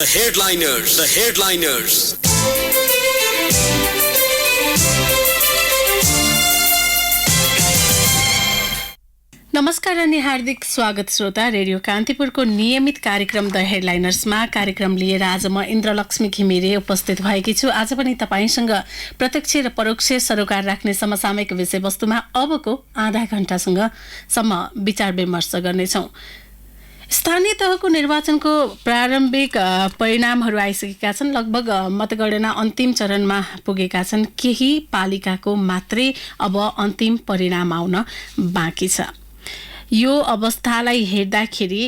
The headliners. नमस्कार अनि हार्दिक स्वागत श्रोता। रेडियो कान्तिपुरको नियमित कार्यक्रम द हेडलाइनर्समा कार्यक्रम लिएर आज म इन्द्रलक्ष्मी घिमिरे उपस्थित भएकी छु। आज पनि तपाईसँग प्रत्यक्ष र परोक्ष सरोकार राख्ने समसामयिक विषयवस्तुमा अबको आधा घण्टासम्म विचार विमर्श गर्नेछौँ। स्थानीय तहको निर्वाचनको प्रारम्भिक परिणामहरू आइसकेका छन्। लगभग मतगणना अन्तिम चरणमा पुगेका छन्। केही पालिकाको मात्रै अब अन्तिम परिणाम आउन बाँकी छ। यो अवस्थालाई हेर्दाखेरि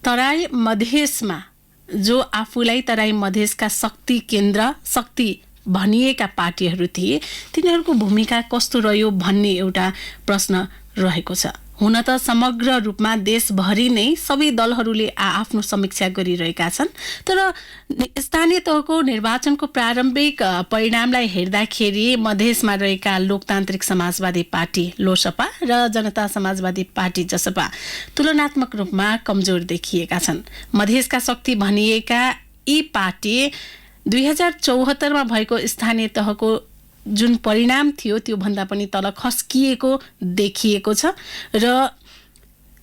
तराई मधेसमा जो आफूलाई तराई मधेसका शक्ति केन्द्र, शक्ति भनिएका पार्टीहरू थिए, तिनीहरूको भूमिका कस्तो रह्यो भन्ने एउटा प्रश्न रहेको छ। हुन त समग्र रूपमा देशभरि नै सबै दलहरूले आफ्नो समीक्षा गरिरहेका छन्, तर स्थानीय तहको निर्वाचनको प्रारम्भिक परिणामलाई हेर्दाखेरि मधेसमा रहेका लोकतान्त्रिक समाजवादी पार्टी लोसपा र जनता समाजवादी पार्टी जसपा तुलनात्मक रूपमा कमजोर देखिएका छन्। मधेसका शक्ति भनिएका यी पार्टी 2074मा भएको स्थानीय तहको जुन परिणाम थियो त्यो भन्दा पनि तल खस्किएको देखिएको छ र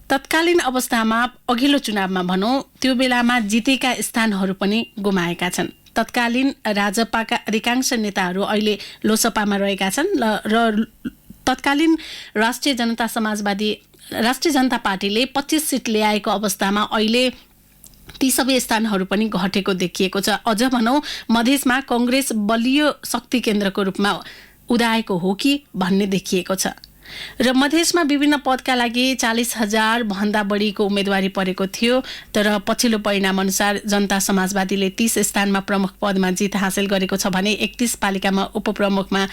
तत्कालीन अवस्थामा अघिल्लो चुनावमा भनौँ त्यो बेलामा जितेका स्थानहरू पनि गुमाएका छन्। तत्कालीन राजपाका अधिकांश नेताहरू अहिले लोसपामा रहेका छन् र तत्कालीन राष्ट्रिय जनता पार्टीले 25 सिट ल्याएको अवस्थामा अहिले ती सबै स्थानहरू पनि घटेको देखिएको छ। अझ भनौँ मधेसमा कांग्रेस बलियो शक्ति केन्द्रको रूपमा उदाएको हो कि भन्ने देखिएको छ र मधेसमा विभिन्न पदका लागि 40,000 भन्दा बढीको उम्मेदवारी परेको थियो, तर पछिल्लो परिणाम अनुसार जनता समाजवादीले 30 स्थानमा प्रमुख पदमा जित हासिल गरेको छ भने 31 पालिकामा उपप्रमुखमा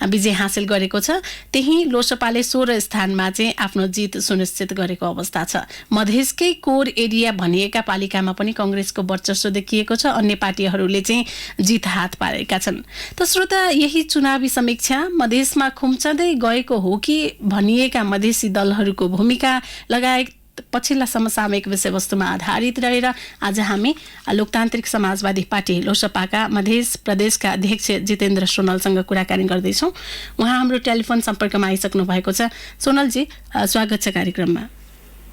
विजय हासिल गरेको छ। त्यही लोसपाले 16 स्थानमा चाहिँ आफ्नो जित सुनिश्चित गरेको अवस्था छ। मधेसकै कोर एरिया भनिएका पालिकामा पनि कांग्रेसको वर्चस्व देखिएको छ। अन्य पार्टीहरूले चाहिँ जित हात पारेका छन्। त श्रोता, यही चुनावी समीक्षा मधेसमा खुम्चँदै गएको हो कि भनिएका मधेसी दलहरूको भूमिका लगायत पछिल्ला समसामयिक विषयवस्तुमा आधारित रहेर आज हामी लोकतान्त्रिक समाजवादी पार्टी लोसपाका मधेस प्रदेशका अध्यक्ष जितेन्द्र सोनलसँग कुराकानी गर्दैछौँ। उहाँ हाम्रो टेलिफोन सम्पर्कमा आइसक्नु भएको छ। सोनलजी, स्वागत छ कार्यक्रममा।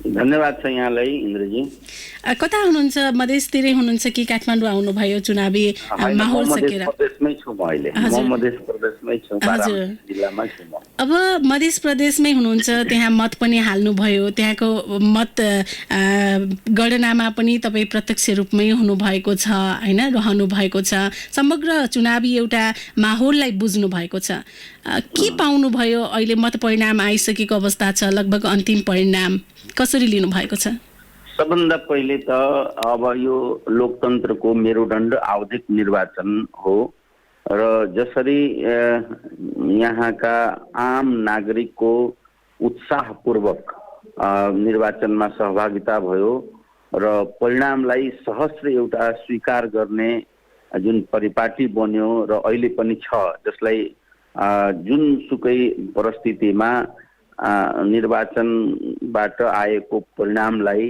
धन्यवाद छ यहाँलाई इन्द्रजी। कता हुनुहुन्छ? मधेसतिरै हुनुहुन्छ कि काठमाडौँ आउनुभयो चुनावी माहौल सकेर? मधेसमै छु म अहिले। म मधेस प्रदेशमै छु, बारामती जिल्लामा छु म। अब मधेस प्रदेशमै हुनुहुन्छ, त्यहाँ मत पनि हाल्नुभयो। त्यहाँको मत गणनामा पनि तपाईँ प्रत्यक्ष रूपमै हुनुभएको छ हैन, रहनु भएको छ। समग्र चुनावी एउटा माहौललाई बुझ्नु भएको छ। के पाउनुभयो? अहिले मत परिणाम आइसकेको अवस्था छ, लगभग अन्तिम परिणाम कसरी लिनु भएको छ? सबभन्दा पहिले त अब यो लोकतन्त्रको मेरुदण्ड आवधिक निर्वाचन हो र जसरी यहाँका आम नागरिकको उत्साहपूर्वक निर्वाचनमा सहभागिता भयो र परिणामलाई सहस्र एउटा स्वीकार गर्ने जुन परिपाटी बन्यो र अहिले पनि छ, जसलाई जुनसुकै परिस्थितिमा निर्वाचनबाट आएको परिणामलाई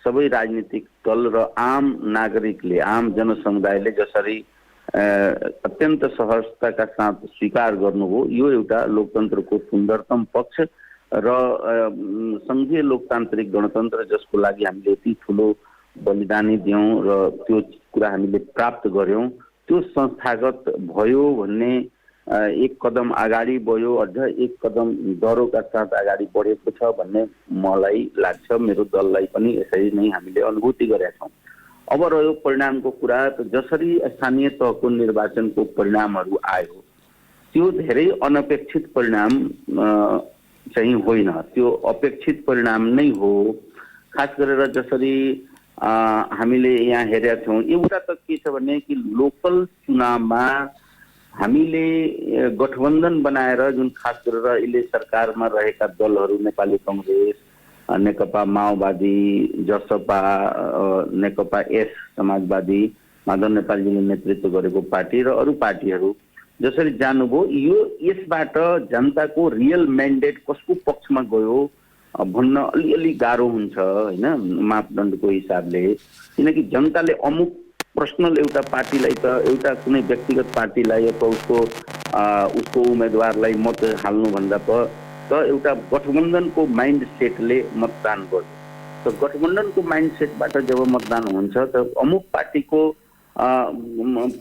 सबै राजनीतिक दल र आम नागरिकले, आम जनसमुदायले जसरी अत्यन्त सहजताका साथ स्वीकार गर्नुभयो, यो एउटा लोकतन्त्रको सुन्दरतम पक्ष र संघीय लोकतान्त्रिक गणतन्त्र जसको लागि हामीले यति ठुलो बलिदानी दियौँ र त्यो कुरा हामीले प्राप्त गर्यौँ, त्यो संस्थागत भयो भन्ने एक कदम अगाडि बढ्यो, अझ एक कदम डरोका साथ अगाडि बढेको छ भन्ने मलाई लाग्छ। मेरो दललाई पनि यसरी नै हामीले अनुभूति गरेका छौँ। अब रह्यो परिणामको कुरा, त जसरी स्थानीय तहको निर्वाचनको परिणामहरू आयो त्यो धेरै अनपेक्षित परिणाम चाहिँ होइन, त्यो अपेक्षित परिणाम नै हो। खास गरेर जसरी हामीले यहाँ हेरेका छौँ, एउटा त के छ भने कि लोकल चुनावमा हामीले गठबन्धन बनाएर जुन खास गरेर अहिले सरकारमा रहेका दलहरू नेपाली कांग्रेस, नेकपा माओवादी, जसपा, नेकपा एस समाजवादी, माधव नेपालजीले नेतृत्व गरेको पार्टी र अरू पार्टीहरू जसरी जानुभयो, यो यसबाट जनताको रियल म्यान्डेट कसको पक्षमा गयो भन्न अलिअलि गाह्रो हुन्छ हैन, मापदण्डको हिसाबले। किनकि जनताले अमुक पर्सनल एउटा पार्टीलाई त एउटा कुनै व्यक्तिगत पार्टीलाई अथवा उसको उम्मेदवारलाई मत हाल्नुभन्दा त एउटा गठबन्धनको माइन्ड सेटले मतदान गर्छ। त गठबन्धनको माइन्ड सेटबाट जब मतदान हुन्छ त अमुक पार्टीको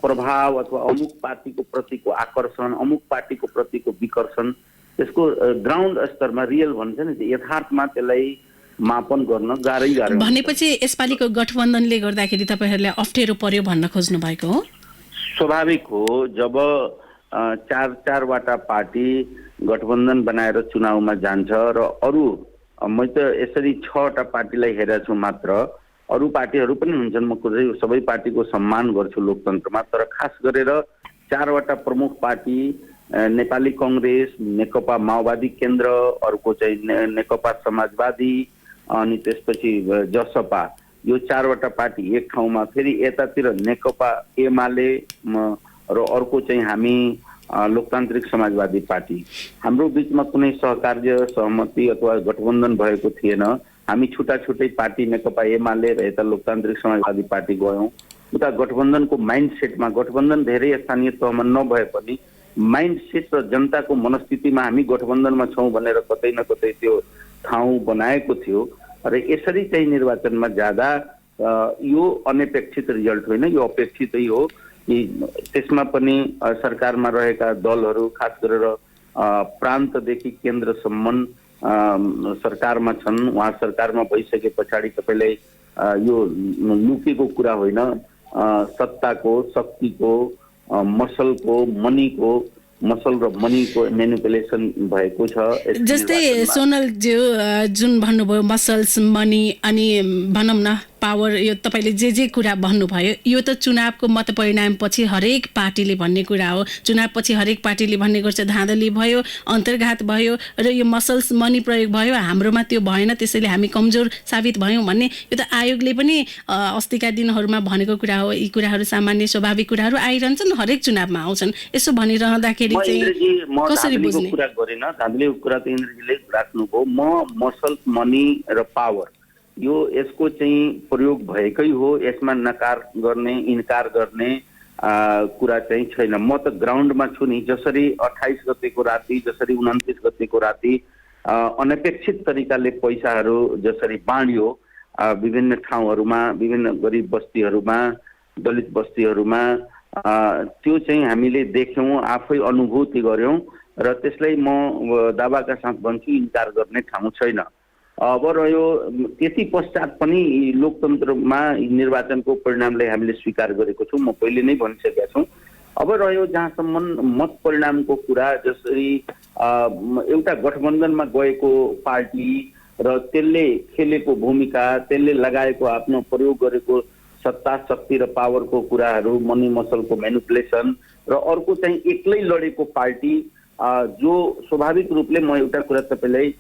प्रभाव अथवा अमुक पार्टीको प्रतिको आकर्षण, अमुक पार्टीको प्रतिको विकर्षण त्यसको ग्राउन्ड स्तरमा रियल भन्छ नि यथार्थमा त्यसलाई मापन गर्न गाह्रै भनेपछि यसपालिको गठबन्धनले गर्दाखेरि तपाईहरुलाई अप्ठ्यारो पर्यो भन्न खोज्नु भएको हो? स्वाभाविक हो। जब चारवटा पार्टी गठबन्धन बनाएर चुनावमा जान्छ र अरू म त यसरी 6वटा पार्टीलाई हेरेको छु मात्र, अरू पार्टीहरू पनि हुन्छन्, म सबै पार्टीको सम्मान गर्छु लोकतन्त्रमा, तर खास गरेर 4वटा प्रमुख पार्टी नेपाली कांग्रेस, नेकपा माओवादी केन्द्र, अर्को चाहिँ नेकपा समाजवादी अनि त्यसपछि जसपा, यो 4वटा पार्टी एक ठाउँमा, फेरि यतातिर नेकपा एमाले र अर्को चाहिँ हामी लोकतान्त्रिक समाजवादी पार्टी, हाम्रो बीचमा कुनै सहकार्य सहमति अथवा गठबन्धन भएको थिएन। हामी छुट्टा छुट्टै पार्टी नेकपा एमाले र यता लोकतान्त्रिक समाजवादी पार्टी गयौँ। उता गठबन्धनको माइन्ड सेटमा गठबन्धन धेरै स्थानीय तहमा नभए पनि माइन्ड सेट र जनताको मनस्थितिमा हामी गठबन्धनमा छौँ भनेर कतै न कतै त्यो ठाउँ बनाएको थियो। र यसरी चाहिँ निर्वाचनमा जाँदा यो अनपेक्षित रिजल्ट होइन, यो अपेक्षितै हो कि त्यसमा पनि सरकारमा रहेका दलहरू खास गरेर प्रान्तदेखि केन्द्रसम्म सरकारमा छन्। उहाँ सरकारमा भइसके पछाडि तपाईँलाई यो लुकेको कुरा होइन, सत्ताको, शक्तिको, मसल र मनीको मेनिपुलेसन भएको छ। जस्तै सोनल ज्यू जुन भन्नुभयो मसल्स, मनी अनि भनौँ न पावर, यो तपाईले जे कुरा भन्नुभयो यो त चुनावको मत परिणाम पछि हरेक पार्टीले भन्ने कुरा हो। चुनाव पछि हरेक पार्टीले भन्ने गर्छ धाँधली भयो, अन्तर्घात भयो र यो मसल्स मनी प्रयोग भयो, हाम्रोमा त्यो भएन त्यसैले हामी कमजोर साबित भयौँ भन्ने यो त आयोगले पनि अस्तिका दिनहरूमा भनेको कुरा हो। यी कुराहरू सामान्य स्वाभाविक कुराहरू आइरहन्छन्, हरेक चुनावमा आउँछन्। यसो भनिरहँदाखेरि चाहिँ कसरी बुझ्ने? कुरा गरेन, धाँधलीको कुरा त इन्द्रजीले राख्नुभयो। म मसल्स, मनी र पावर यो यसको चाहिँ प्रयोग भएकै हो, यसमा नकार गर्ने इन्कार गर्ने कुरा चाहिँ छैन। म त ग्राउन्डमा छु नि, जसरी 28 गतेको राति, जसरी 29 गतेको राति अनपेक्षित तरिकाले पैसाहरू जसरी बाँडियो विभिन्न ठाउँहरूमा, विभिन्न गरिब बस्तीहरूमा, दलित बस्तीहरूमा, त्यो चाहिँ हामीले देख्यौँ, आफै अनुभूति गर्यौँ र त्यसलाई म दावाका साथ भन्छु इन्कार गर्ने ठाउँ छैन। अब रह्यो त्यति पश्चात पनि लोकतन्त्रमा निर्वाचनको परिणामलाई हामीले स्वीकार गरेको छौँ, म पहिले नै भनिसकेका छु। अब रह्यो जहाँसम्म मत परिणामको कुरा, जसरी एउटा गठबन्धनमा गएको पार्टी र त्यसले खेलेको भूमिका, त्यसले लगाएको आफ्नो प्रयोग गरेको सत्ता, शक्ति र पावरको कुराहरू, मनी मसलको मेनिपुलेसन, र अर्को चाहिँ एक्लै लडेको पार्टी जो स्वाभाविक रूपले म एउटा कुरा तपाईँलाई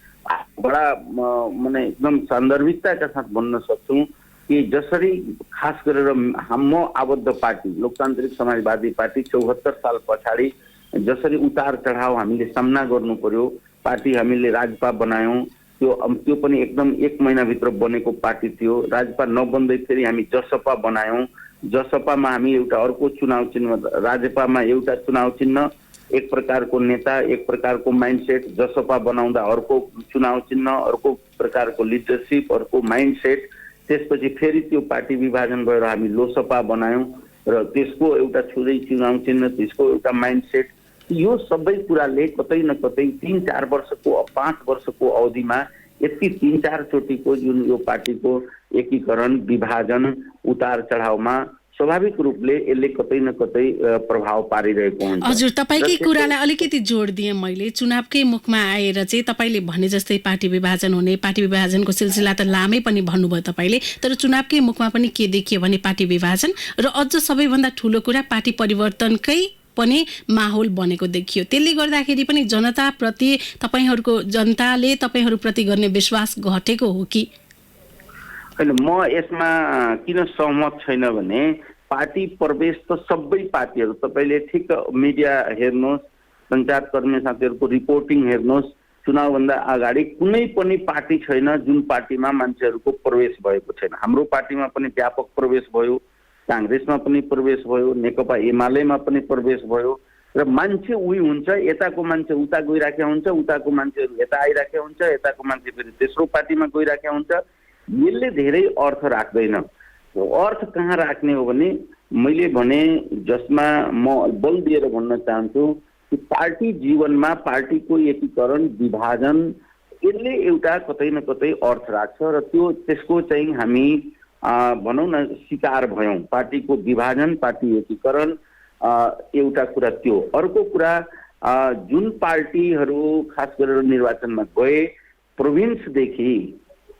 बडा माने एकदम सान्दर्भिकताका साथ भन्न सक्छौँ कि जसरी खास गरेर म आबद्ध पार्टी लोकतान्त्रिक समाजवादी पार्टी 74 साल पछाडि जसरी उतार चढाव हामीले सामना गर्नु पर्यो, पार्टी हामीले राजपा बनायौँ, त्यो पनि एकदम 1 महिनाभित्र बनेको पार्टी थियो। राजपा नबन्दै फेरि हामी जसपा बनायौँ, जसपामा हामी एउटा अर्को चुनाव चिन्ह, राजपामा एउटा चुनाव चिन्ह, एक प्रकारको नेता, एक प्रकारको माइन्डसेट, जसपा बनाउँदा अर्को चुनाव चिन्ह, अर्को प्रकारको लिडरसिप, अर्को माइन्डसेट, त्यसपछि फेरि त्यो पार्टी विभाजन भएर हामी लोसपा बनायौँ र त्यसको एउटा छुदै चुनाव चिन्ह, त्यसको एउटा माइन्डसेट। यो सबै कुराले कतै न कतै 3-4 वर्षको 5 वर्षको अवधिमा यति 3-4 चोटिको जुन यो पार्टीको एकीकरण, विभाजन, उतार चढावमा स्वाभाविक रूपले यसले कतै न कतै प्रभाव पारिरहेको हुन्छ। हजुर, तपाईकै कुरालाई अलिकति जोड दिएँ मैले। चुनावकै मुखमा आएर चाहिँ तपाईले भने जस्तै पार्टी विभाजन हुने, पार्टी विभाजनको सिलसिला त लामै पनि भन्नुभयो तपाईले, तर चुनावकै मुखमा पनि के देखियो भने पार्टी विभाजन र अझ सबैभन्दा ठुलो कुरा पार्टी परिवर्तनकै पनि माहौल बनेको देखियो। त्यसले गर्दाखेरि पनि जनताप्रति जनताले तपाईहरुप्रति गर्ने विश्वास घटेको हो कि? हैन, म यसमा किन सहमत छैन भने पार्टी प्रवेश त सबै पार्टीहरू, तपाईले ठिक मिडिया हेर्नुहोस्, सञ्चारकर्मी साथीहरूको रिपोर्टिङ हेर्नुहोस्, चुनावभन्दा अगाडि कुनै पनि पार्टी छैन जुन पार्टीमा मान्छेहरूको प्रवेश भएको छैन। हाम्रो पार्टीमा पनि व्यापक प्रवेश भयो, काङ्ग्रेसमा पनि प्रवेश भयो, नेकपा एमालेमा पनि प्रवेश भयो र मान्छे उही हुन्छ, यताको मान्छे उता गइराखेका हुन्छ, उताको मान्छेहरू यता आइराखेका हुन्छ, यताको मान्छे फेरि तेस्रो पार्टीमा गइराखेका हुन्छ। यसले धेरै अर्थ राख्दैन। अर्थ कहाँ राख्ने हो भने मैले भने जसमा म बल दिएर भन्न चाहन्छु कि पार्टी जीवनमा पार्टीको एकीकरण विभाजन यसले एउटा कतै न कतै अर्थ राख्छ र त्यसको चाहिँ हामी भनौँ न शिकार भयौँ। पार्टीको विभाजन, पार्टी एकीकरण एउटा कुरा त्यो। अर्को कुरा जुन पार्टीहरू खास गरेर निर्वाचनमा गए प्रोभिन्सदेखि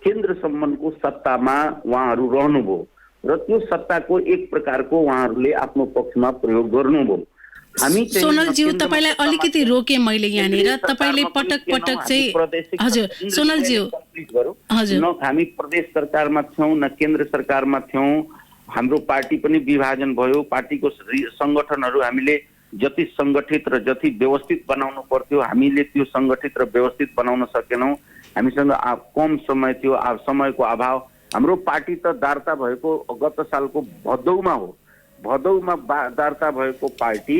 केन्द्रसम्मको सत्तामा उहाँहरू रहनुभयो र त्यो सत्ताको एक प्रकारको उहाँहरूले आफ्नो पक्षमा प्रयोग गर्नुभयो। हामी सोनलज्यू तपाईलाई अलिकति रोके मैले यहाँनिर। तपाईले पटक पटक चाहिँ हजुर सोनलज्यू हजुर, न हामी प्रदेश सरकारमा थियौँ न केन्द्र सरकारमा थियौँ। हाम्रो पार्टी पनि विभाजन भयो। पार्टीको सङ्गठनहरू हामीले जति सङ्गठित र जति व्यवस्थित बनाउनु पर्थ्यो हामीले त्यो सङ्गठित र व्यवस्थित बनाउन सकेनौँ। हामीसँग कम समय थियो, समयको अभाव। हाम्रो पार्टी त दर्ता भएको गत सालको भदौमा हो। भदौमा दर्ता भएको पार्टी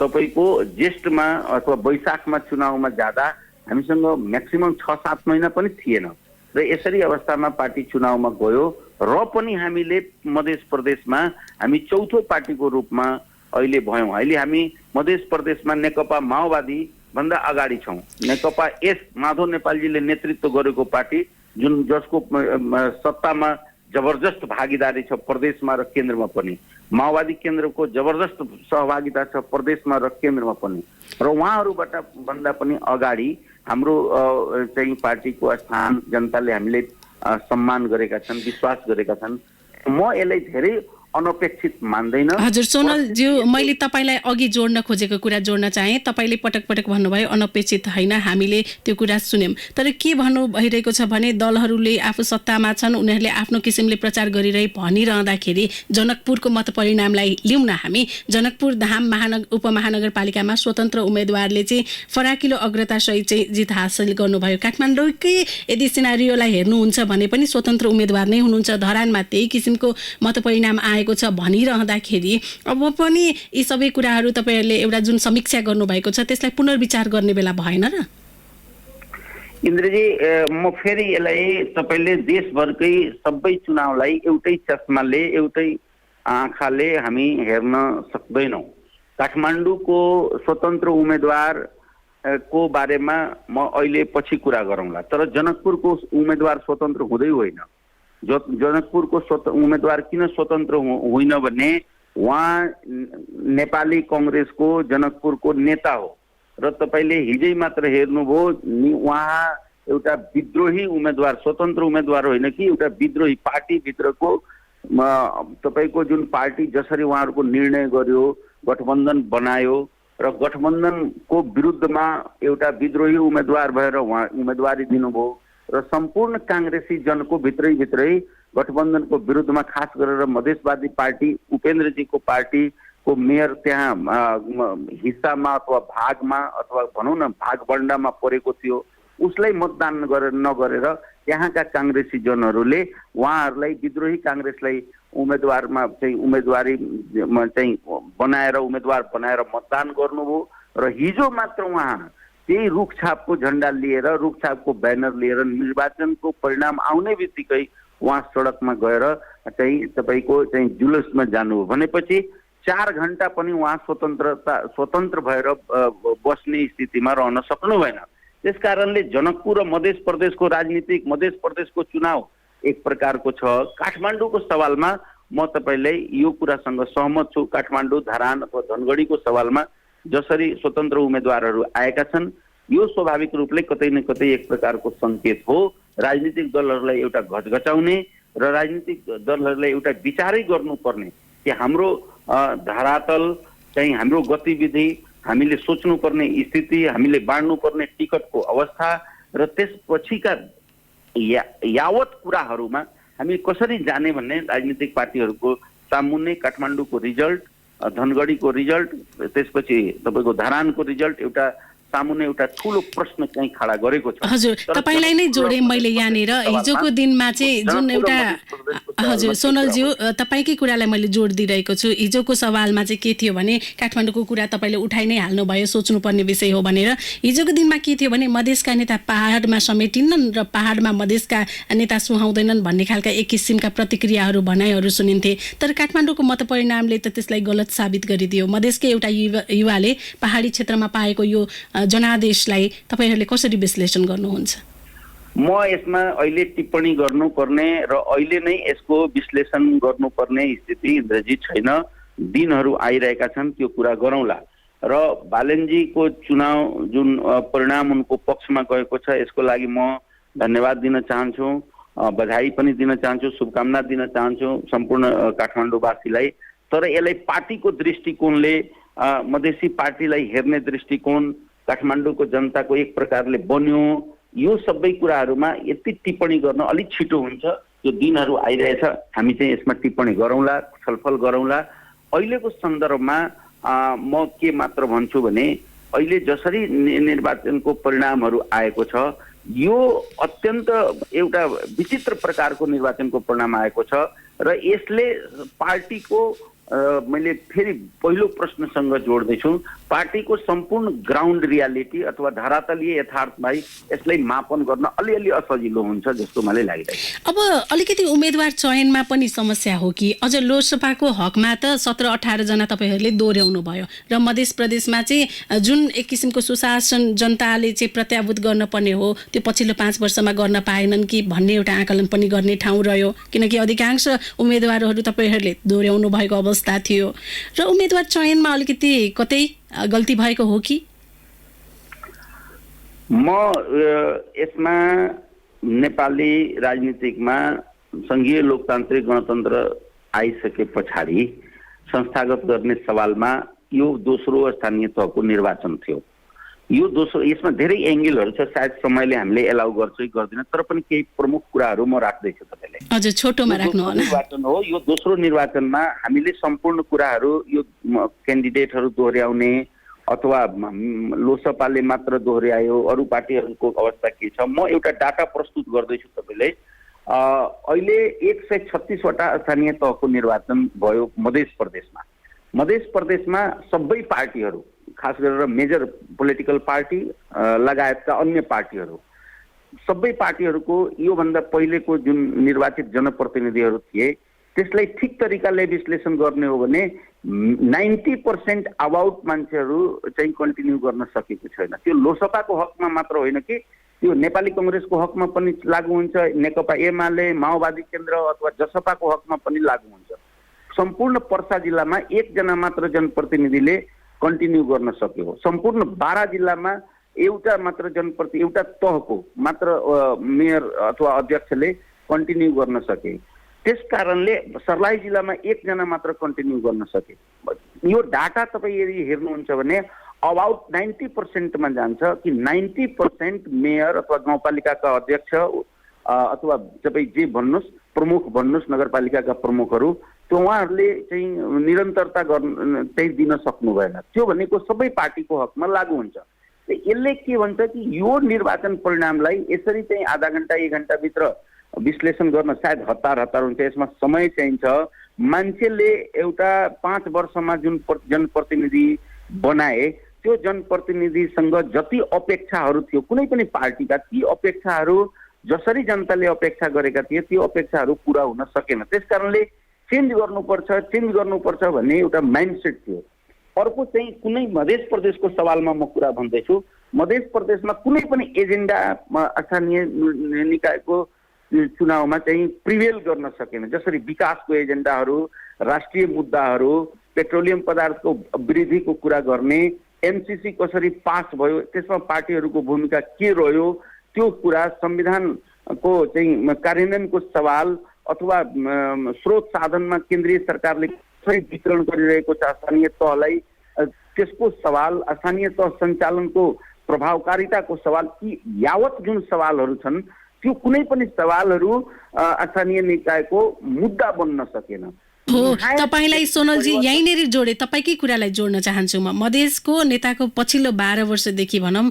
तपाईँको ज्येष्ठमा अथवा वैशाखमा चुनावमा जाँदा हामीसँग म्याक्सिमम 6-7 महिना पनि थिएन र यसरी अवस्थामा पार्टी चुनावमा गयो र पनि हामीले मध्य प्रदेशमा हामी चौथो पार्टीको रूपमा अहिले भयौँ। अहिले हामी मध्य प्रदेशमा नेकपा माओवादी भन्दा अगाडि छौँ। नेकपा माधव नेपालजीले नेतृत्व गरेको पार्टी जसको सत्तामा जबरजस्त भागीदारी छ प्रदेशमा र केन्द्रमा पनि। माओवादी केन्द्रको जबरजस्त सहभागिता छ प्रदेशमा र केन्द्रमा पनि र उहाँहरूबाट भन्दा पनि अगाडि हाम्रो चाहिँ पार्टीको स्थान जनताले हामीले सम्मान गरेका छन्, विश्वास गरेका छन्। म यसलाई धेरै अनपेक्षित मान्दैन। हजुर सोनलज्यू, मैले तपाईलाई अघि जोड्न खोजेको कुरा जोड्न चाहे। तपाईले पटक पटक भन्नुभयो अनपेक्षित होइन, हामीले त्यो कुरा सुन्यौँ। तर के भन्नु भइरहेको छ भने दलहरूले आफू सत्तामा छन्, उनीहरूले आफ्नो किसिमले प्रचार गरिरहे भनिरहँदाखेरि जनकपुरको मत परिणामलाई लिउँ न हामी। जनकपुर धाम उपमहानगरपालिकामा स्वतन्त्र उम्मेदवारले चाहिँ फराकिलो अग्रतासहित चाहिँ जित हासिल गर्नुभयो। काठमाडौँकै यदि सिनारियोलाई हेर्नुहुन्छ भने पनि स्वतन्त्र उम्मेदवार नै हुनुहुन्छ। धरानमा त्यही किसिमको मत परिणाम आएको छ भनिरहँदाखेरि अब पनि यी सबै कुराहरू तपाईहरूले एउटा जुन समीक्षा गर्नुभएको छ त्यसलाई पुनर्विचार गर्ने बेला भएन र? इन्द्रजी, म फेरि यसलाई तपाईँले देशभरकै सबै चुनावलाई एउटै चस्माले एउटै आँखाले हामी हेर्न सक्दैनौँ। काठमाडौँको स्वतन्त्र उम्मेदवार को बारेमा म अहिले पछि कुरा गरौँला, तर जनकपुरको उम्मेदवार स्वतन्त्र हुँदै होइन। जनकपुरको उम्मेदवार किन स्वतन्त्र होइन भने उहाँ नेपाली कङ्ग्रेसको जनकपुरको नेता हो र तपाईँले हिजै मात्र हेर्नुभयो उहाँ एउटा विद्रोही उम्मेदवार, स्वतन्त्र उम्मेदवार होइन कि एउटा विद्रोही पार्टीभित्रको तपाईँको जुन पार्टी जसरी उहाँहरूको निर्णय गर्यो, गठबन्धन बनायो र गठबन्धनको विरुद्धमा एउटा विद्रोही उम्मेदवार भएर उहाँ उम्मेदवारी दिनुभयो र सम्पूर्ण काङ्ग्रेसी जनको भित्रै गठबन्धनको विरुद्धमा खास गरेर मधेसवादी पार्टी उपेन्द्रजीको पार्टीको मेयर त्यहाँ हिस्सामा अथवा भागमा अथवा भनौँ न भागबण्डामा परेको थियो। उसलाई मतदान नगरेर त्यहाँका काङ्ग्रेसी जनहरूले उहाँहरूलाई विद्रोही काङ्ग्रेसलाई उम्मेदवारमा चाहिँ उम्मेदवारीमा चाहिँ उम्मेदवार बनाएर मतदान गर्नुभयो र हिजो मात्र उहाँ त्यही रुखछापको झन्डा लिएर, रुखछापको ब्यानर लिएर निर्वाचनको परिणाम आउने बित्तिकै उहाँ सडकमा गएर चाहिँ तपाईँको चाहिँ जुलुसमा जानुभयो भनेपछि 4 घण्टा पनि उहाँ स्वतन्त्र भएर बस्ने स्थितिमा रहन सक्नु भएन। त्यस कारणले जनकपुर र मध्य प्रदेशको मध्य प्रदेशको चुनाव एक प्रकारको छ। काठमाडौँको सवालमा म तपाईँलाई यो कुरासँग सहमत छु। काठमाडौँ, धरान अथवा धनगढीको सवालमा जसरी स्वतन्त्र उम्मेदवारहरू आएका छन् यो स्वाभाविक रूपले कतै न कतै एक प्रकारको सङ्केत हो राजनीतिक दलहरूलाई एउटा घचघचाउने र राजनीतिक दलहरूलाई एउटा विचारै गर्नुपर्ने कि हाम्रो धरातल चाहिँ हाम्रो गतिविधि, हामीले सोच्नुपर्ने स्थिति, हामीले बाँड्नुपर्ने टिकटको अवस्था र त्यसपछिका यावत कुराहरूमा हामी कसरी जाने भन्ने राजनीतिक पार्टीहरूको सामुन्ने काठमाडौँको रिजल्ट, धनगढीको रिजल्ट, त्यसपछि तपाईँको धरानको रिजल्ट एउटा सामुन्ने एउटा ठूलो प्रश्न चाहिँ खडा गरेको छ। हजुर, तपाईलाई नै जोडे मैले यहाँनिर हिजोको दिनमा चाहिँ जुन एउटा हजुर सोनलज्यू तपाईकै कुरालाई मैले जोड दिइरहेको छु। हिजोको सवालमा चाहिँ के थियो भने काठमाडौँको कुरा तपाईले उठाइ नै हाल्नुभयो, सोच्नुपर्ने विषय हो भनेर। हिजोको दिनमा के थियो भने मधेसका नेता पहाडमा समेटिन्नन् र पहाडमा मधेसका नेता सुहाउँदैनन् भन्ने खालका एक किसिमका प्रतिक्रियाहरू भनाइहरू सुनिन्थे। तर काठमाडौँको मतपरिणामले त त्यसलाई गलत साबित गरिदियो। मधेसकै एउटा युवाले पहाडी क्षेत्रमा पाएको यो जनादेशलाई तपाईहरूले कसरी विश्लेषण गर्नुहुन्छ? म यसमा अहिले टिप्पणी गर्नुपर्ने र अहिले नै यसको विश्लेषण गर्नुपर्ने स्थिति इन्द्रजी छैन। दिनहरू आइरहेका छन्, त्यो कुरा गरौँला। र बालेनजीको चुनाव जुन परिणाम उनको पक्षमा गएको छ यसको लागि म धन्यवाद दिन चाहन्छु, बधाई पनि दिन चाहन्छु, शुभकामना दिन चाहन्छु सम्पूर्ण काठमाडौँवासीलाई। तर यसलाई पार्टीको दृष्टिकोणले मधेसी पार्टीलाई हेर्ने दृष्टिकोण काठमाडौँको जनताको एक प्रकारले बन्यो, यो सबै कुराहरूमा यति टिप्पणी गर्न अलिक छिटो हुन्छ। यो दिनहरू आइरहेछ, हामी चाहिँ यसमा टिप्पणी गरौँला, छलफल गरौँला। अहिलेको सन्दर्भमा म के मात्र भन्छु भने अहिले जसरी निर्वाचनको परिणामहरू आएको छ यो अत्यन्त एउटा विचित्र प्रकारको निर्वाचनको परिणाम आएको छ र यसले पार्टीको मैले फेरि पहिलो प्रश्नसँग जोड्दैछु, पार्टीको सम्पूर्ण ग्राउन्ड रियालिटी अथवा धरातलीय यथार्थलाई यसलाई मापन गर्न अलिअलि असजिलो हुन्छ जस्तो मलाई लागिरहेको छ। अब अलिकति उम्मेदवार चयनमा पनि समस्या हो कि अझ लोकसभाको हकमा त 17-18 जना तपाईहरूले दोहोऱ्याउनु भयो र मध्य प्रदेशमा चाहिँ जुन एक किसिमको सुशासन जनताले चाहिँ प्रत्याभूत गर्न पर्ने हो त्यो पछिल्लो 5 वर्षमा गर्न पाएनन् कि भन्ने एउटा आकलन पनि गर्ने ठाउँ रह्यो, किनकि अधिकांश उम्मेदवारहरू तपाईहरूले दोहोऱ्याउनु भएको अवस्था थियो र उम्मेदवार चयनमा अलिकति कतै गल्ती भएको हो कि? म यसमा नेपाली राजनीतिकमा संघीय लोकतान्त्रिक गणतन्त्र आइसके पछाडि संस्थागत गर्ने सवालमा यो दोस्रो स्थानीय तहको निर्वाचन थियो। यो दोस्रो यसमा धेरै एंगलहरू छ, सायद समयले हामीले एलाउ गर्छ कि गर्दैन, तर पनि केही प्रमुख कुराहरू म राख्दैछु तपाईलाई। हजुर, छोटोमा राख्नु होला। निर्वाचन हो यो दोस्रो निर्वाचनमा हामीले सम्पूर्ण कुराहरू यो क्यान्डिडेटहरू दोहोर्याउने अथवा लोकसभाले मात्र दोहोर्यायो, अरू पार्टीहरूको अवस्था के छ, म एउटा डाटा प्रस्तुत गर्दैछु तपाईलाई। अहिले 136 वटा स्थानीय तहको निर्वाचन भयो मध्य प्रदेशमा। मध्य प्रदेशमा सबै पार्टीहरू खास गरेर मेजर पोलिटिकल पार्टी लगायतका अन्य पार्टीहरू सबै पार्टीहरूको योभन्दा पहिलेको जुन निर्वाचित जनप्रतिनिधिहरू थिए त्यसलाई ठिक तरिकाले विश्लेषण गर्ने हो भने 90% अबाउट मान्छेहरू चाहिँ कन्टिन्यू गर्न सकेको छैन। त्यो लोकसभाको हकमा मात्र होइन कि त्यो नेपाली कांग्रेसको हकमा पनि लागू हुन्छ, नेकपा एमाले, माओवादी केन्द्र अथवा जसपाको हकमा पनि लागू हुन्छ। सम्पूर्ण पर्सा जिल्लामा एकजना मात्र जनप्रतिनिधिले कन्टिन्यू गर्न सक्यो। सम्पूर्ण 12 जिल्लामा एउटा मात्र एउटा तहको मात्र मेयर अथवा अध्यक्षले कन्टिन्यू गर्न सके। त्यसकारणले सर्लाही जिल्लामा एकजना मात्र कन्टिन्यू गर्न सके। यो डाटा तपाईँ यदि हेर्नुहुन्छ भने अबाउट 90% मा जान्छ कि 90% मेयर अथवा गाउँपालिकाका अध्यक्ष अथवा तपाईँ जे भन्नुहोस् प्रमुख भन्नुहोस् नगरपालिकाका प्रमुखहरू त्यो उहाँहरूले चाहिँ निरन्तरता गर्न चाहिँ दिन सक्नु भएन। त्यो भनेको सबै पार्टीको हकमा लागू हुन्छ। यसले के भन्छ कि यो निर्वाचन परिणामलाई यसरी चाहिँ आधा घण्टा 1 घण्टाभित्र विश्लेषण गर्न सायद हतार हुन्छ, यसमा समय चाहिन्छ। मान्छेले एउटा 5 वर्षमा जुन जनप्रतिनिधि बनाए त्यो जनप्रतिनिधिसँग जति अपेक्षाहरू थियो कुनै पनि पार्टीका, ती अपेक्षाहरू जसरी जनताले अपेक्षा गरेका थिए त्यो अपेक्षाहरू पुरा हुन सकेन। त्यसकारणले चेन्ज गर्नुपर्छ भन्ने एउटा माइन्डसेट थियो। अर्को चाहिँ कुनै मध्य प्रदेशको सवालमा म कुरा भन्दैछु, मध्य प्रदेशमा कुनै पनि एजेन्डा स्थानीय निकायको चुनावमा चाहिँ प्रिभेल गर्न सकेन। जसरी विकासको एजेन्डाहरू, राष्ट्रिय मुद्दाहरू, पेट्रोलियम पदार्थको वृद्धिको कुरा गर्ने, एमसीसी कसरी पास भयो त्यसमा पार्टीहरूको भूमिका के रह्यो त्यो कुरा, संविधानको चाहिँ कार्यान्वयनको सवाल अथवा स्रोत साधनमा केन्द्रीय सरकारले कसरी वितरण गरिरहेको छ स्थानीय तहलाई त्यसको सवाल, स्थानीय तह सञ्चालनको प्रभावकारिताको सवाल, यी यावत जुन सवालहरू छन् त्यो कुनै पनि सवालहरू स्थानीय निकायको मुद्दा बन्न सकेन। हो तपाईलाई सोनलजी यहीँनेरि जोडे तपाईँकै कुरालाई जोड्न चाहन्छु म। मधेसको नेताको पछिल्लो 12 वर्षदेखि भनौँ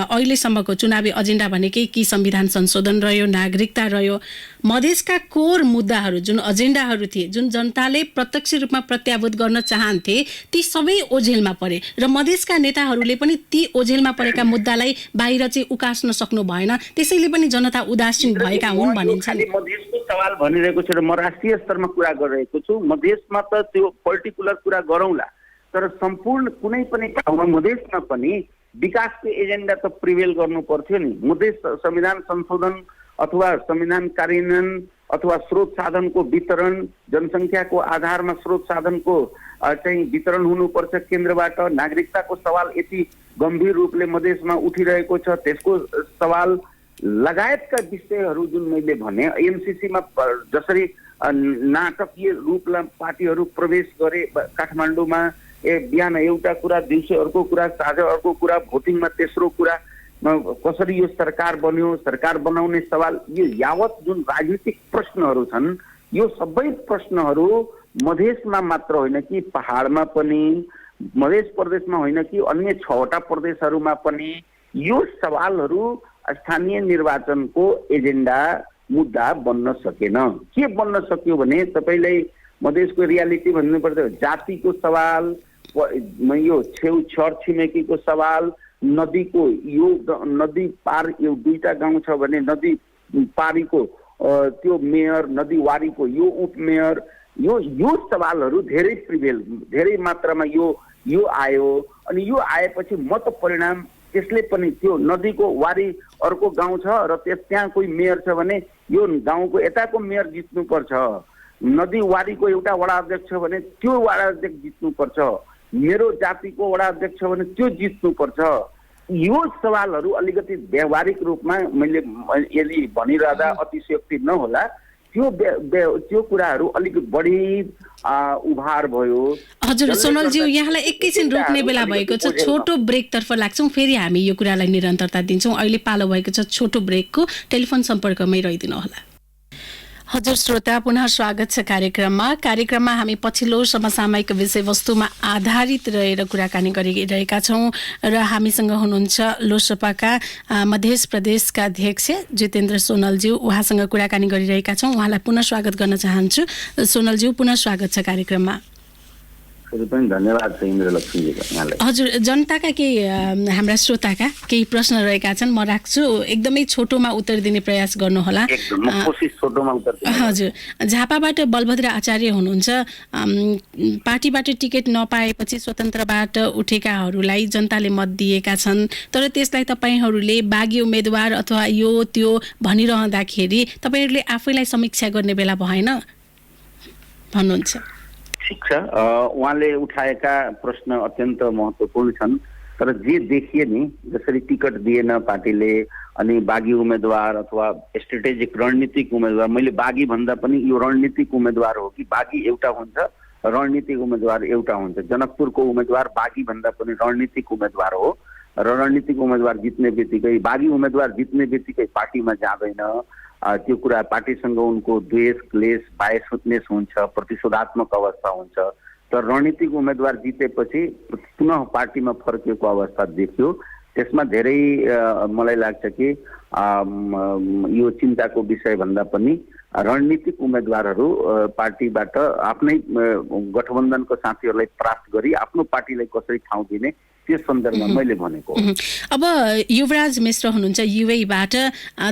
अहिलेसम्मको चुनावी एजेन्डा भनेकै कि संविधान संशोधन रह्यो, नागरिकता रह्यो। मधेसका कोर मुद्दाहरू जुन एजेन्डाहरू थिए, जुन जनताले प्रत्यक्ष रूपमा प्रत्याभूत गर्न चाहन्थे, ती सबै ओझेलमा परे र मधेसका नेताहरूले पनि ती ओझेलमा परेका मुद्दालाई बाहिर चाहिँ उकास्न सक्नु भएन। त्यसैले पनि जनता उदासीन भएका हुन् भनिन्छ। मधेसको सवाल भनिरहेको छु र म राष्ट्रिय स्तरमा कुरा गरिरहेको छु। मधेसमा त त्यो पर्टिकुलर कुरा गरौँला, तर सम्पूर्ण कुनै पनि ठाउँमा मधेसमा पनि विकासको एजेन्डा त प्रिभेल गर्नु पर्थ्यो नि। मधेस संविधान संशोधन अथवा संविधान कार्यान्वयन अथवा स्रोत साधनको वितरण, जनसङ्ख्याको आधारमा स्रोत साधनको चाहिँ वितरण हुनुपर्छ केन्द्रबाट। नागरिकताको सवाल यति गम्भीर रूपले मधेसमा उठिरहेको छ, त्यसको सवाल लगायतका विषयहरू जुन मैले भने, एमसीसीमा जसरी नाटकीय रूपमा पार्टीहरू प्रवेश गरे काठमाडौँमा, बिहान एउटा कुरा, दिउँसो अर्को कुरा, साँझ अर्को कुरा, भोटिङमा तेस्रो कुरा, कसरी यो सरकार बन्यो, सरकार बनाउने सवाल, यो यावत जुन राजनीतिक प्रश्नहरू छन्, यो सबै प्रश्नहरू मधेसमा मात्र होइन कि पहाडमा पनि, मधेस प्रदेशमा होइन कि अन्य 6वटा प्रदेशहरूमा पनि यो सवालहरू स्थानीय निर्वाचनको एजेन्डा मुद्दा बन्न सकेन। के बन्न सक्यो भने तपाईँलाई मधेसको रियालिटी भन्नुपर्छ, जातिको सवाल, यो छर छिमेकीको सवाल, नदीको, यो नदी पार यो 2टा गाउँ छ भने नदी पारीको त्यो मेयर, नदी वारीको यो उपमेयर, यो सवालहरू धेरै प्रिभेल, धेरै मात्रामा यो आयो। अनि यो आएपछि मत परिणाम त्यसले पनि त्यो नदीको वारी अर्को गाउँ छ र त्यहाँ कोही मेयर छ भने यो गाउँको यताको मेयर जित्नुपर्छ, नदी वारीको एउटा वडा अध्यक्ष भने त्यो वडा अध्यक्ष जित्नुपर्छ, मेरो जातिको वडा अध्यक्ष भने त्यो जित्नुपर्छ। यो सवालहरू अलिकति व्यावहारिक रूपमा मैले यदि भनिरहँदा अतिशयोक्ति नहोला, त्यो कुराहरू अलिक बढी उभार भयो। हजुर सोनलज्यू, यहाँलाई एकैछिन रोक्ने बेला भएको छ, छोटो ब्रेकतर्फ लाग्छौँ, फेरि हामी यो कुरालाई निरन्तरता दिन्छौँ। अहिले पालो भएको छ छोटो ब्रेकको, टेलिफोन सम्पर्कमै रहिदिनु होला। हजुर श्रोता, पुनः स्वागत छ कार्यक्रममा हामी पछिल्लो समसामयिक विषयवस्तुमा आधारित रहेर कुराकानी गरिरहेका छौँ र हामीसँग हुनुहुन्छ लोसपाका मध्य प्रदेशका अध्यक्ष जितेन्द्र सोनलज्यू। उहाँसँग कुराकानी गरिरहेका छौँ। उहाँलाई पुनः स्वागत गर्न चाहन्छु। सोनलज्यू, पुनः स्वागत छ कार्यक्रममा। धन्यवाद छ इन्द्रलक्ष्मीजी यहाँलाई। हजुर, जनताका केही हाम्रा श्रोताका केही प्रश्न रहेका छन्, म राख्छु, एकदमै छोटोमा उत्तर दिने प्रयास गर्नुहोला। हजुर, झापाबाट बलभद्र आचार्य हुनुहुन्छ। पार्टीबाट टिकट नपाएपछि स्वतन्त्रबाट उठेकाहरूलाई जनताले मत दिएका छन्, तर त्यसलाई तपाईँहरूले बागी उम्मेदवार अथवा यो त्यो भनिरहँदाखेरि तपाईँहरूले आफैलाई समीक्षा गर्ने बेला भएन भन्नुहुन्छ? ठिक छ, उहाँले उठाएका प्रश्न अत्यन्त महत्त्वपूर्ण छन्, तर जे देखिए नि, जसरी टिकट दिएन पार्टीले अनि बागी उम्मेदवार अथवा स्ट्रेटेजिक रणनीतिक उम्मेदवार, मैले बागी भन्दा पनि यो रणनीतिक उम्मेदवार हो कि बागी एउटा हुन्छ, रणनीतिक उम्मेदवार एउटा हुन्छ। जनकपुरको उम्मेदवार बागी भन्दा पनि रणनीतिक उम्मेदवार हो र रणनीतिक उम्मेदवार जित्ने बित्तिकै, बागी उम्मेदवार जित्ने बित्तिकै पार्टीमा जाँदैन। त्यो कुरा पार्टीसँग उनको द्वेष, क्लेश, बायसनेस हुन्छ, प्रतिशोधात्मक अवस्था हुन्छ। तर रणनीतिक उम्मेदवार जितेपछि पुनः पार्टीमा फर्किएको अवस्था देखियो। त्यसमा धेरै मलाई लाग्छ कि यो चिन्ताको विषय भन्दा पनि रणनीतिक उम्मेदवारहरू पार्टीबाट आफ्नै गठबन्धनको साथीहरूलाई प्राप्त गरी आफ्नो पार्टीलाई कसरी ठाउँ दिने, त्यस सन्दर्भमा मैले भनेको। अब युवराज मिश्र हुनुहुन्छ युएबाट,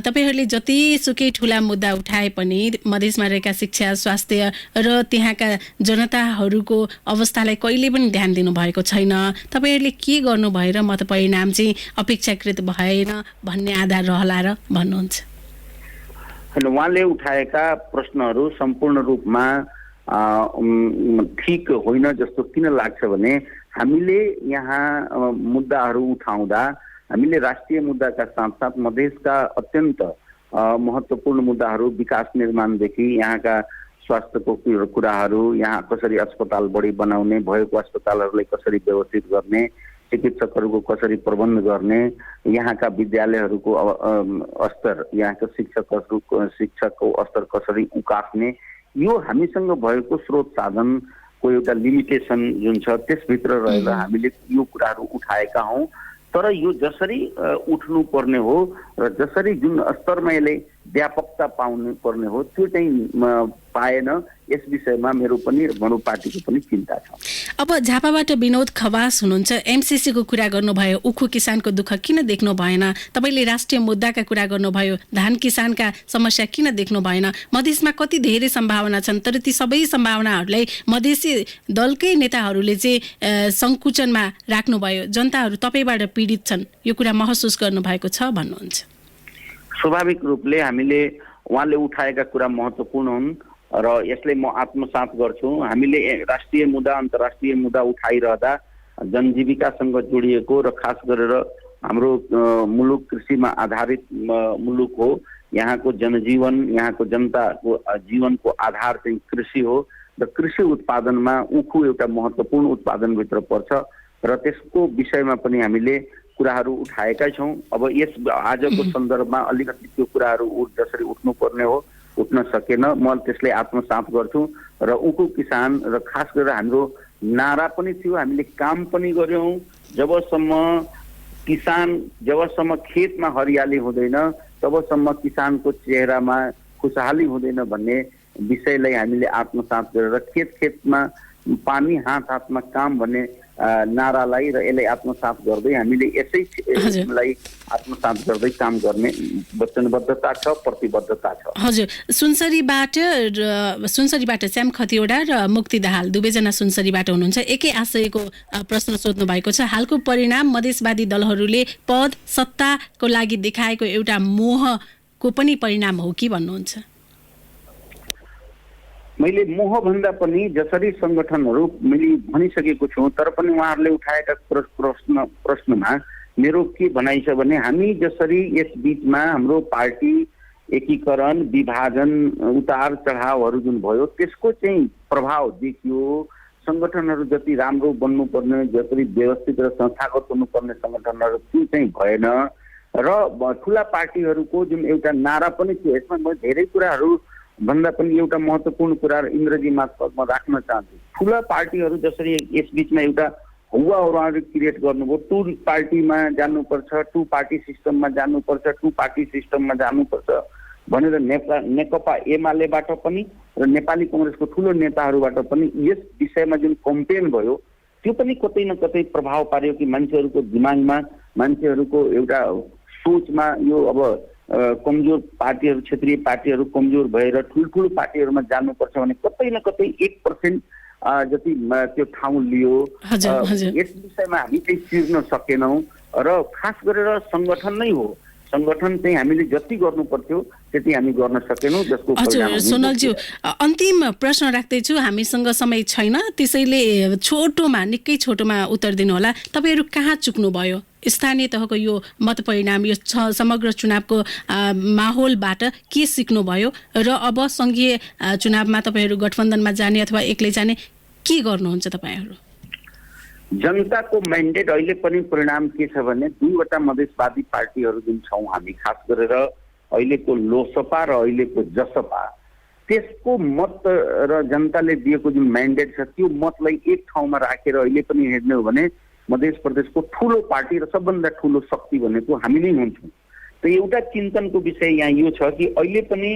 तपाईँहरूले जतिसुकै ठुला मुद्दा उठाए पनि मधेसमा रहेका शिक्षा, स्वास्थ्य र त्यहाँका जनताहरूको अवस्थालाई कहिले पनि ध्यान दिनुभएको छैन। तपाईँहरूले के गर्नु भएर मत परिणाम चाहिँ अपेक्षाकृत भएन भन्ने आधार रहला र भन्नुहुन्छ? उहाँले उठाएका प्रश्नहरू सम्पूर्ण रूपमा ठिक होइन जस्तो किन लाग्छ भने हामीले यहाँ मुद्दाहरू उठाउँदा हामीले राष्ट्रिय मुद्दाका साथसाथ मधेसका अत्यन्त महत्त्वपूर्ण मुद्दाहरू, विकास निर्माणदेखि यहाँका स्वास्थ्यको कुराहरू, यहाँ कसरी अस्पताल बढी बनाउने, भएको अस्पतालहरूलाई कसरी व्यवस्थित गर्ने, चिकित्सकहरूको कसरी प्रबन्ध गर्ने, यहाँका विद्यालयहरूको स्तर, यहाँका शिक्षकको स्तर कसरी उकास्ने, यो हामीसँग भएको स्रोत साधनको एउटा लिमिटेसन जुन छ त्यसभित्र रहेर हामीले यो कुराहरू उठाएका हौँ। तर यो जसरी उठ्नु पर्ने हो र जसरी जुन स्तरमा यसले व्यापकता पाउनु पर्ने हो त्यो चाहिँ पाएन। यस विषयमा मेरो पार्टीको पनि चिन्ता छ। अब झापाबाट विनोद खवास हुनुहुन्छ, एमसीसीको कुरा गर्नुभयो, उखु किसानको दुःख किन देख्नु भएन? तपाईँले राष्ट्रिय मुद्दाका कुरा गर्नुभयो, धान किसानका समस्या किन देख्नु भएन? मधेसमा कति धेरै सम्भावना छन्, तर ती सबै सम्भावनाहरूलाई मधेसी दलकै नेताहरूले चाहिँ सङ्कुचनमा राख्नुभयो। जनताहरू तपाईँबाट पीडित छन्, यो कुरा महसुस गर्नुभएको छ भन्नुहुन्छ? स्वाभाविक रूपले हामीले उहाँले उठाएका कुरा महत्त्वपूर्ण हुन् र यसले म आत्मसात गर्छु। हामीले राष्ट्रिय मुद्दा अन्तर्राष्ट्रिय मुद्दा उठाइरहँदा जनजीविकासँग जोडिएको र खास गरेर हाम्रो मुलुक कृषिमा आधारित मुलुक हो। यहाँको जनजीवन, यहाँको जनताको जीवनको आधार चाहिँ कृषि हो र कृषि उत्पादनमा उखु एउटा महत्त्वपूर्ण उत्पादनभित्र पर्छ र त्यसको विषयमा पनि हामीले कुराहरू उठाएका छौँ। अब यस आजको सन्दर्भमा अलिकति त्यो कुराहरू जसरी उठ्नुपर्ने हो उठ्न सकेन, म त्यसले आत्मसात गर्छु। र उखु किसान र खास गरेर हाम्रो नारा पनि थियो, हामीले काम पनि गर्यौँ। जबसम्म खेतमा हरियाली हुँदैन तबसम्म किसानको चेहरामा खुशहाली हुँदैन भन्ने विषयलाई हामीले आत्मसात गरेर खेतमा पानी हातमा काम भन्ने नारालाई र यसलाई आत्मसात गर्दै हामीले यसैलाई आत्मसात गर्दै काम गर्ने वचनबद्धता छ, प्रतिबद्धता छ। हजुर, सुनसरीबाट श्याम खतिवडा र मुक्ति दाहाल दुवैजना सुनसरीबाट हुनुहुन्छ। एकै आशयको प्रश्न सोध्नु भएको छ। हालको परिणाम मधेसवादी दलहरूले पद सत्ताको लागि देखाएको एउटा मोहको पनि परिणाम हो कि भन्नुहुन्छ? मैले मोहभन्दा पनि जसरी सङ्गठनहरू मैले भनिसकेको छु, तर पनि उहाँहरूले उठाएका प्रश्नमा मेरो के भनाइ छ भने हामी जसरी यस बिचमा हाम्रो पार्टी एकीकरण, विभाजन, उतार चढावहरू जुन भयो त्यसको चाहिँ प्रभाव देखियो। सङ्गठनहरू जति राम्रो बन्नुपर्ने, जति व्यवस्थित र संस्थागत हुनुपर्ने सङ्गठनहरू त्यो चाहिँ भएन र ठुला पार्टीहरूको जुन एउटा नारा पनि थियो। यसमा म धेरै कुराहरू भन्दा पनि एउटा महत्त्वपूर्ण कुरा इन्द्रजी मार्फत म राख्न चाहन्छु। ठुला पार्टीहरू जसरी यस बिचमा एउटा हौवा क्रिएट गर्नुभयो, टु पार्टीमा जानुपर्छ, टु पार्टी सिस्टममा जानुपर्छ, टु पार्टी सिस्टममा जानुपर्छ भनेर नेकपा एमालेबाट पनि र नेपाली कङ्ग्रेसको ठुलो नेताहरूबाट पनि यस विषयमा जुन कम्पेन भयो त्यो पनि कतै न कतै प्रभाव पार्यो कि मान्छेहरूको दिमागमा, मान्छेहरूको एउटा सोचमा यो अब कमजोर पार्टीहरू, क्षेत्रीय पार्टीहरू कमजोर भएर ठुल्ठुलो पार्टीहरूमा जानुपर्छ भने कतै न कतै 1% जति त्यो ठाउँ लियो। यस विषयमा हामी चाहिँ चिर्न सकेनौँ र खास गरेर सङ्गठन नै हो। सङ्गठन चाहिँ हामीले जति गर्नु पर्थ्यो त्यति हामी गर्न सकेनौँ, जसको परिणाम। सोनलज्यू, अन्तिम प्रश्न राख्दैछु, हामीसँग समय छैन, त्यसैले निकै छोटोमा उत्तर दिनु होला। तपाईँहरू कहाँ चुक्नुभयो? स्थानीय तहको यो मत परिणाम, यो समग्र चुनावको माहौलबाट के सिक्नुभयो र अब सङ्घीय चुनावमा तपाईँहरू गठबन्धनमा जाने अथवा एक्लै जाने के गर्नुहुन्छ तपाईँहरू? जनताको म्यान्डेट अहिले पनि परिणाम के छ भने दुईवटा मधेसवादी पार्टीहरू जुन छौँ हामी, खास गरेर अहिलेको लोसपा र अहिलेको जसपा, त्यसको मत र जनताले दिएको जुन म्यान्डेट छ त्यो मतलाई एक ठाउँमा राखेर अहिले पनि हेर्ने हो भने मध्य प्रदेशको ठुलो पार्टी र सबभन्दा ठुलो शक्ति भनेको हामी नै हुन्छौँ। त एउटा चिन्तनको विषय यहाँ यो छ कि अहिले पनि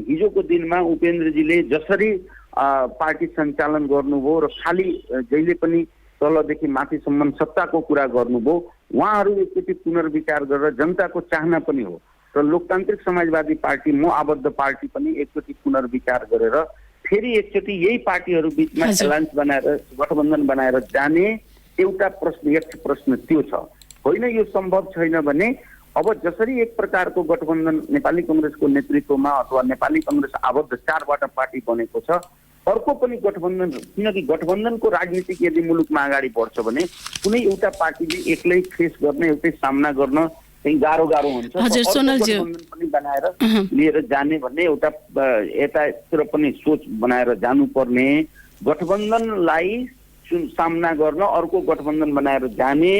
हिजोको दिनमा उपेन्द्रजीले जसरी पार्टी सञ्चालन गर्नुभयो र खालि जहिले पनि तलदेखि माथिसम्म सत्ताको कुरा गर्नुभयो, उहाँहरू एकचोटि पुनर्विचार गरेर जनताको चाहना पनि हो र लोकतान्त्रिक समाजवादी पार्टी, म आबद्ध पार्टी पनि एकचोटि पुनर्विचार गरेर फेरि एकचोटि यही पार्टीहरू बिचमा एलायन्स बनाएर गठबन्धन बनाएर जाने एउटा प्रश्न त्यो छ। होइन यो सम्भव छैन भने अब जसरी एक प्रकारको गठबन्धन नेपाली कङ्ग्रेसको नेतृत्वमा अथवा नेपाली कङ्ग्रेस आबद्ध 4वटा पार्टी बनेको छ, अर्को पनि गठबन्धन, किनकि गठबन्धनको राजनीति यदि मुलुकमा अगाडि बढ्छ भने कुनै एउटा पार्टीले एक्लै फेस गर्न, एउटै सामना गर्न चाहिँ गाह्रो हुन्छ। गठबन्धन पनि बनाएर लिएर जाने भन्ने एउटा यतातिर पनि सोच बनाएर जानुपर्ने, गठबन्धनलाई सामना गर्न अर्को गठबन्धन बनाएर जाने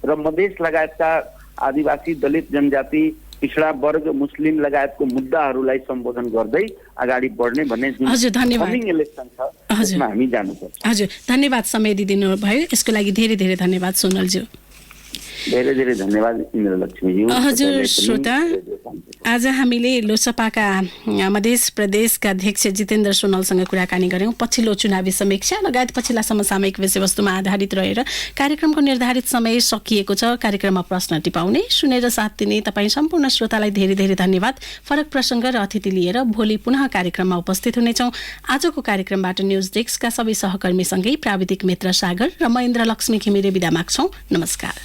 र मधेस लगायतका आदिवासी, दलित जनजाति पिछडा वर्ग मुस्लिम लगायतको मुद्दाहरूलाई सम्बोधन गर्दै अगाडि बढ्ने भन्ने जुन हजुर धन्यवाद कमिङ इलेक्सन छ त्यसमा हामी जानुपर्छ। हजुर धन्यवाद समय दिदिनु भयो यसको लागि धेरै धेरै धन्यवाद सोनलज्यू। धेरै धेरै धन्यवाद इन्द्रलक्ष्मीज्यू। हजुर श्रोता आज हामीले लोकसभाका मध्य प्रदेशका अध्यक्ष जितेन्द्र सोनलसँग कुराकानी गर्यौं। पछिल्लो चुनावी समीक्षा लगायत पछिल्ला समसामयिक विषयवस्तुमा आधारित रहेर कार्यक्रमको निर्धारित समय सकिएको छ। कार्यक्रममा प्रश्न टिपाउने सुनेर साथ दिने तपाईँ सम्पूर्ण श्रोतालाई धेरै धेरै धन्यवाद। फरक प्रसंग र अतिथि लिएर भोलि पुनः कार्यक्रममा उपस्थित हुनेछौँ। आजको कार्यक्रमबाट न्यूज डेस्कका सबै सहकर्मीसँगै प्राविधिक मित्र सागर र म इन्द्रलक्ष्मी घिमिरे बिदा माग्छौँ। नमस्कार।